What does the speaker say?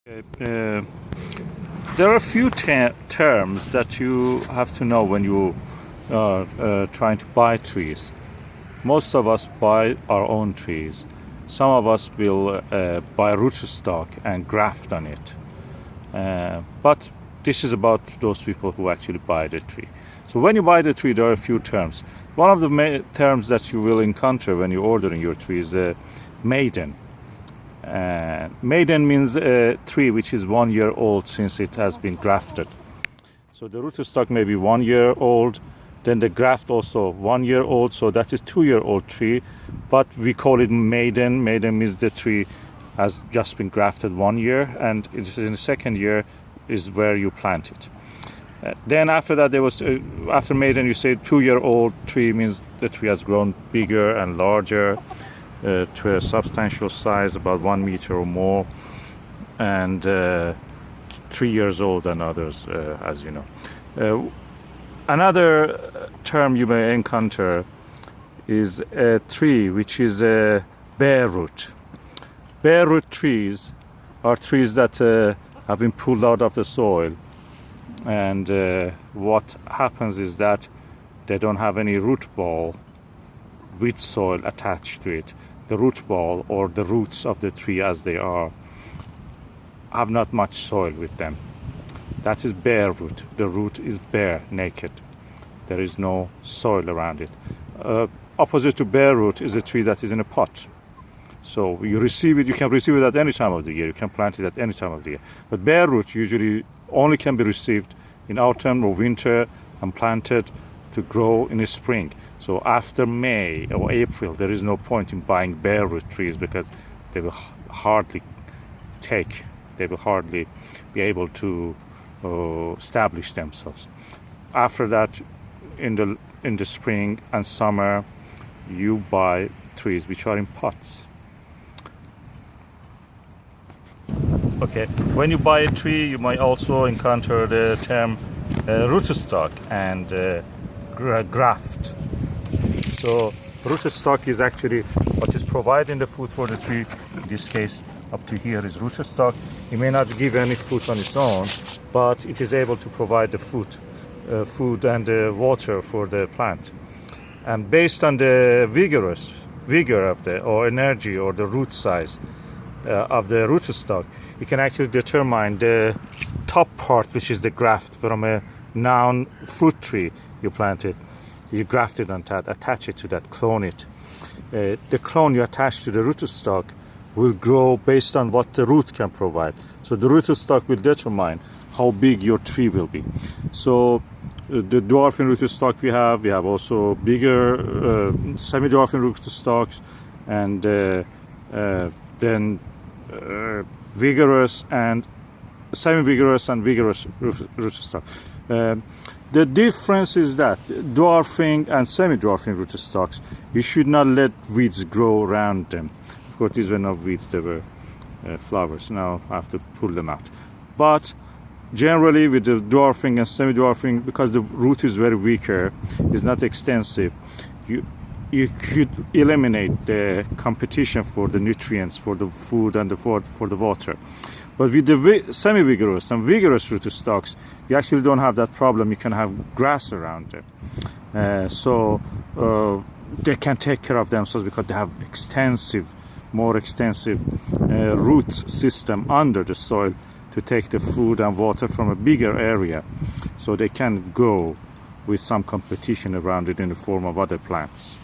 Uh, there are a few terms that you have to know when you are trying to buy trees. Most of us buy our own trees. Some of us will buy rootstock and graft on it. But this is about those people who actually buy the tree. So when you buy the tree, there are a few terms. One of the terms that you will encounter when you're ordering your tree is Maiden. Maiden means a tree which is 1 year old since it has been grafted. So the rootstock may be 1 year old, then the graft also 1 year old, so that is 2-year-old tree, but we call it Maiden. Maiden means the tree has just been grafted 1 year, and it's in the second year is where you plant it. Then after that, after Maiden, you say 2-year-old tree means the tree has grown bigger and larger to a substantial size, about 1 meter or more, and 3 years old and others, as you know. Another term you may encounter is a tree which is a Bareroot. Bareroot trees are trees that have been pulled out of the soil, and what happens is that they don't have any root ball with soil attached to it. The root ball, or the roots of the tree as they are, have not much soil with them. That is bare root. The root is bare, naked. There is no soil around it. Opposite to bare root is a tree that is in a pot. So you receive it, you can receive it at any time of the year. You can plant it at any time of the year. But bare root usually only can be received in autumn or winter and planted to grow in the spring. So after May or April, there is no point in buying bare root trees because they will hardly be able to establish themselves. After that, in the spring and summer, you buy trees which are in pots. Okay, when you buy a tree, you might also encounter the term rootstock and graft. So rootstock is actually what is providing the food for the tree. In this case, up to here is rootstock. It may not give any fruit on its own, but it is able to provide the food and water for the plant. And based on the vigor of or energy or the root size of the rootstock, you can actually determine the top part, which is the graft from a noun fruit tree you planted. You graft it on that, attach it to that, clone it. The clone you attach to the rootstock will grow based on what the root can provide. So the rootstock will determine how big your tree will be. So the dwarfing rootstock we have also bigger semi-dwarfing rootstocks, and then vigorous and semi-vigorous and vigorous rootstock. The difference is that dwarfing and semi-dwarfing rootstocks, you should not let weeds grow around them. Of course, these were not weeds, they were flowers. Now I have to pull them out. But generally with the dwarfing and semi-dwarfing, because the root is very weaker, is not extensive, you could eliminate the competition for the nutrients, for the food and for the water. But with the semi-vigorous and vigorous rootstocks, you actually don't have that problem. You can have grass around them. So they can take care of themselves because they have more extensive root system under the soil to take the food and water from a bigger area. So they can go with some competition around it in the form of other plants.